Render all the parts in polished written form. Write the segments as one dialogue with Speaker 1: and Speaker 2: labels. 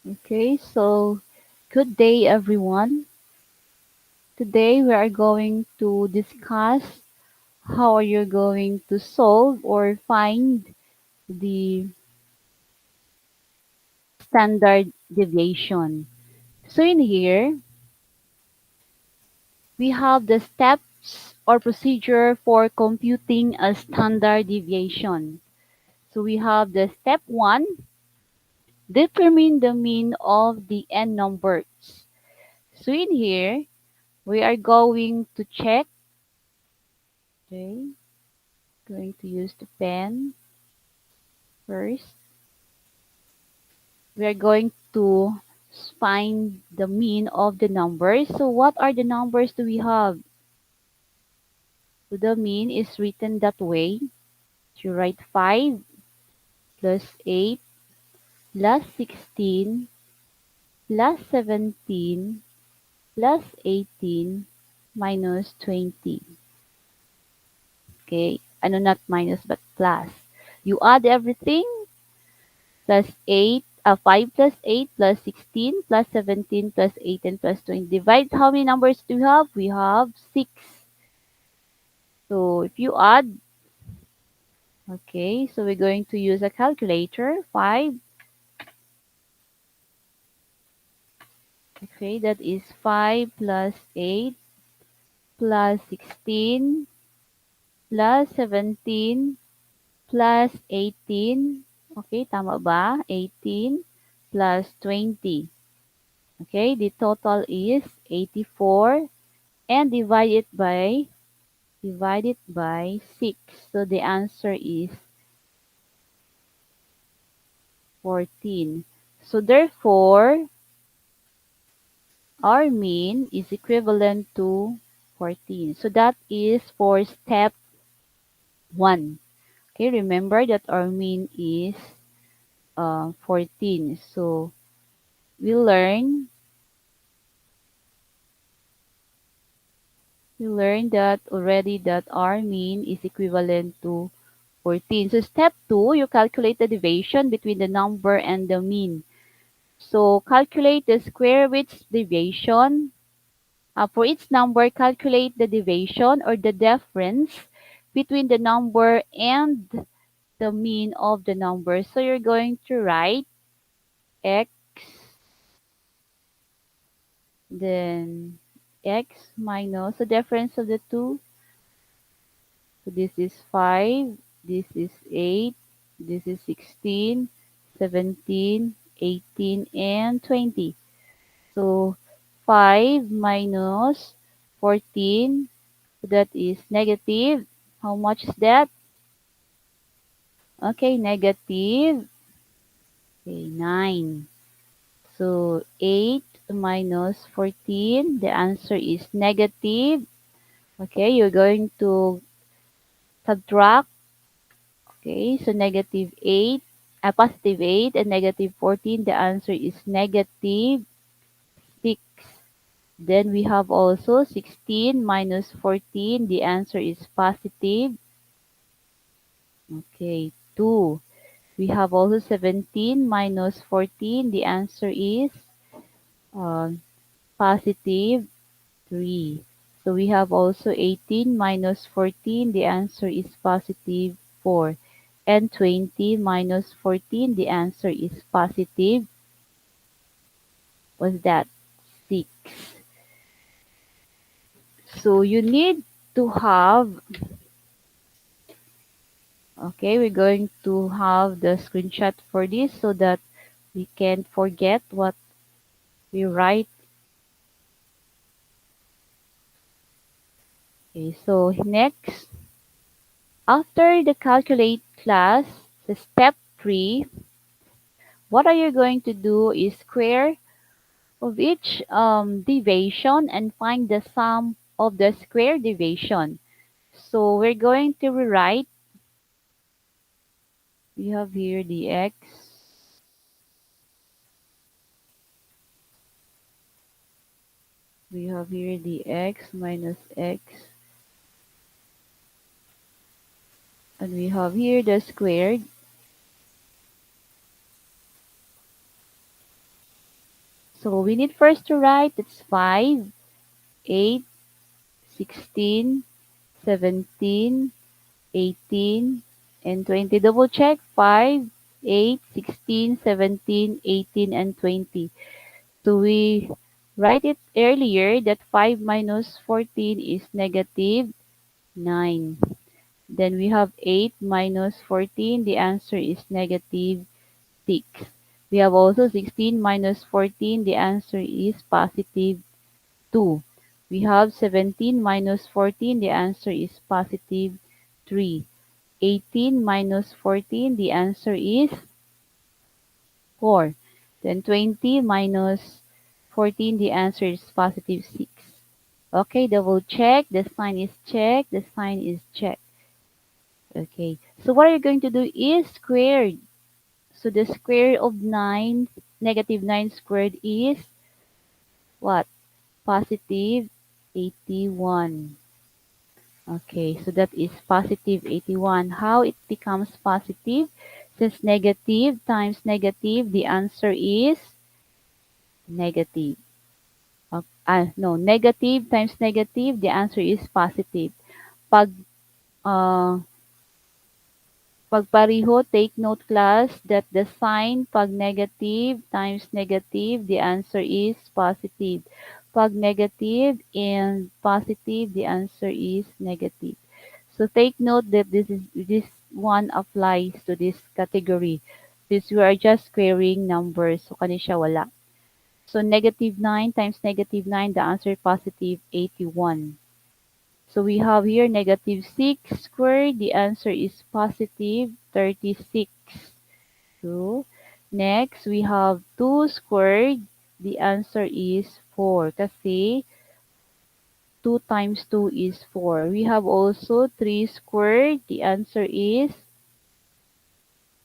Speaker 1: Okay, so good day everyone. Today we are going to discuss how are you going to solve or find the standard deviation. So in here, we have the steps or procedure for computing a standard deviation. So we have the step 1, determine the mean of the n numbers. So in here, we are going to check, okay, going to use the pen first. We are going to find the mean of the numbers. So what are the numbers do we have? So the mean is written that way. You write 5 plus 8 plus 16 plus 17 plus 18 minus 20. Okay, ano, not minus but plus. You add everything plus 8, 5 plus 8 plus 16 plus 17 plus 18 plus 20. Divide, how many numbers do we have? We have 6. So if you add, okay, so we're going to use a calculator. 5, okay, that is 5 plus 8 plus 16 plus 17 plus 18. Okay, tama ba? 18 plus 20. Okay, the total is 84 and divide it by 6. So the answer is 14. So therefore, our mean is equivalent to 14. So that is for step 1. Okay, remember that our mean is 14. So we learn that already that our mean is equivalent to 14. So step 2, you calculate the deviation between the number and the mean. So calculate the square root deviation. For each number, calculate the deviation or the difference between the number and the mean of the number. So you're going to write x, then x minus the difference of the two. So this is 5, this is 8, this is 16, 17, 18, and 20. So 5 minus 14, so that is negative. How much is that? Okay, negative, okay, 9. So 8 minus 14, the answer is negative. Okay, you're going to subtract. Okay, so negative 8, positive 8 and negative 14, the answer is negative 6. Then we have also 16 minus 14, the answer is positive. Okay, 2. We have also 17 minus 14, the answer is uh, positive 3. So we have also 18 minus 14, the answer is positive 4. And 20 minus 14, the answer is positive, what's that? 6. So you need to have, okay, we're going to have the screenshot for this so that we can't forget what we write. Okay, so next, after the calculate class, the step 3, what are you going to do is square of each deviation and find the sum of the square deviation. So we're going to rewrite. We have here the x. We have here the x minus x. And we have here the squared. So we need first to write, it's 5, 8, 16, 17, 18, and 20. Double check, 5, 8, 16, 17, 18, and 20. So we write it earlier that 5 minus 14 is negative 9. Then we have 8 minus 14. The answer is negative 6. We have also 16 minus 14. The answer is positive 2. We have 17 minus 14. The answer is positive 3. 18 minus 14. The answer is 4. Then 20 minus 14. The answer is positive 6. Okay, double check. The sign is check. The sign is check. Okay, so what you're going to do is squared. So the square of 9, negative 9 squared is what? Positive 81. Okay, so that is positive 81. How it becomes positive? Since negative times negative, the answer is negative. No, negative times negative, the answer is positive. Pag uh, Pagpareho, take note class that the sign pag negative times negative, the answer is positive. Pag negative and positive, the answer is negative. So take note that this one applies to this category. Since we are just squaring numbers, so kani siya wala. So negative 9 times negative 9, the answer positive 81. So we have here negative 6 squared. The answer is positive 36. So next, we have 2 squared. The answer is 4 kasi 2 times 2 is 4. We have also 3 squared. The answer is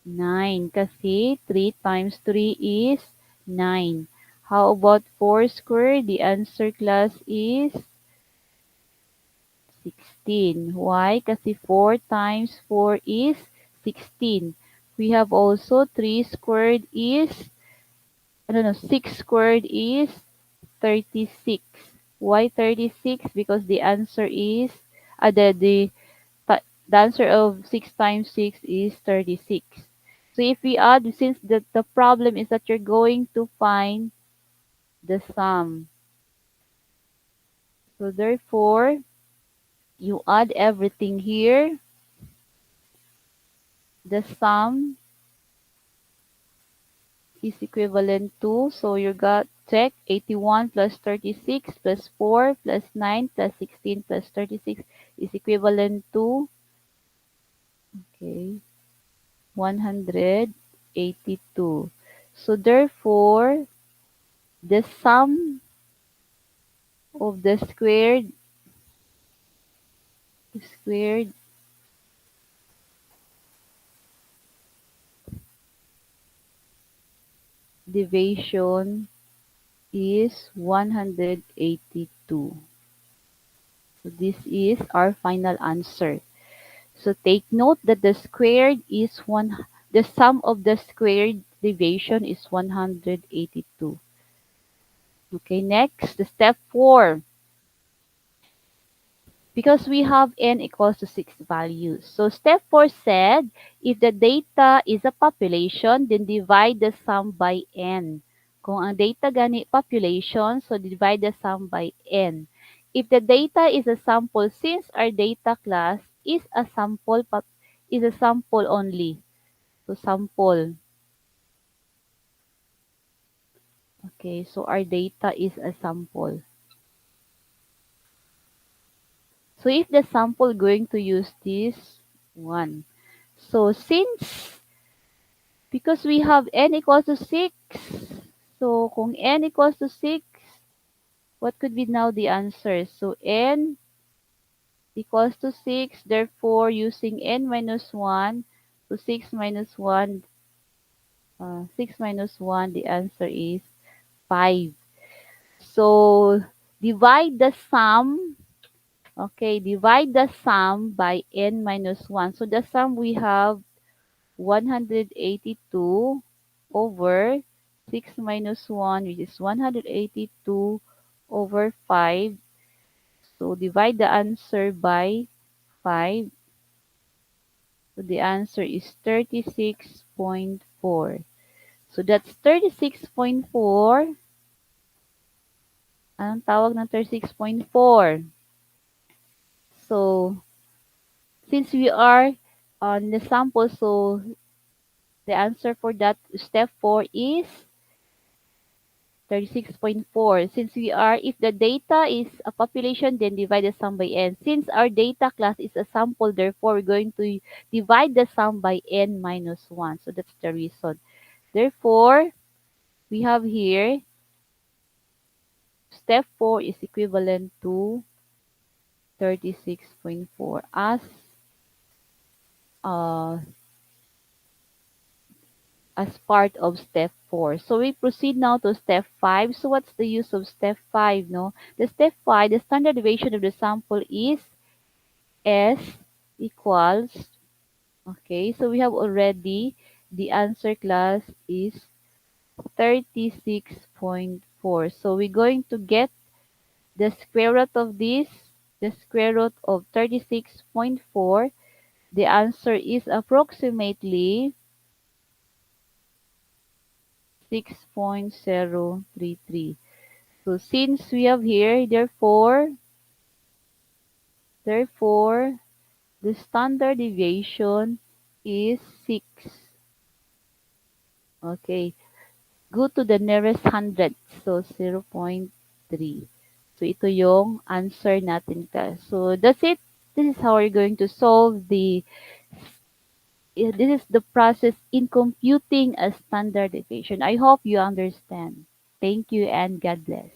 Speaker 1: 9 kasi 3 times 3 is 9. How about 4 squared? The answer class is 16. Why? Kasi 4 times 4 is 16. We have also 3 squared is, I don't know, 6 squared is 36. Why 36? Because the answer is, the answer of 6 times 6 is 36. So if we add, since the problem is that you're going to find the sum. So therefore, you add everything here. The sum is equivalent to, so you got check 81 plus 36 plus 4 plus 9 plus 16 plus 36 is equivalent to, okay, 182. So therefore, the sum of the squared deviation is 182. So this is our final answer. So take note that the sum of the squared deviation is 182. Okay, next, the step 4. Because we have n equals to 6 values. So step 4 said, if the data is a population, then divide the sum by n. Kung ang data gani population, so divide the sum by n. If the data is a sample, since our data class is a sample only. So sample. Okay, so our data is a sample. So if the sample going to use this one. So because we have n equals to 6, so kung n equals to 6, what could be now the answer? So n equals to 6, therefore using n minus 1, so 6 minus 1, 6 minus 1, the answer is 5. So divide the sum, okay, divide the sum by n minus 1. So the sum we have 182 over 6 minus 1, which is 182 over 5. So divide the answer by 5. So the answer is 36.4. So that's 36.4. Anong tawag ng 36.4? So, since we are on the sample, so the answer for that step 4 is 36.4. Since we are, if the data is a population, then divide the sum by n. Since our data class is a sample, therefore we're going to divide the sum by n minus 1. So that's the reason. Therefore, we have here step 4 is equivalent to 36.4 uh, as part of step 4. So we proceed now to step 5. So what's the use of step 5? No? The step 5, the standard deviation of the sample is S equals, okay, so we have already, the answer class is 36.4. So we're going to get the square root of this, the square root of 36.4. The answer is approximately 6.033. So since we have here, therefore, the standard deviation is 6. Okay. Go to the nearest hundred. So, 0.3. So, ito yung answer natin ka. So, that's it. This is how we're going to solve this is the process in computing a standard deviation. I hope you understand. Thank you and God bless.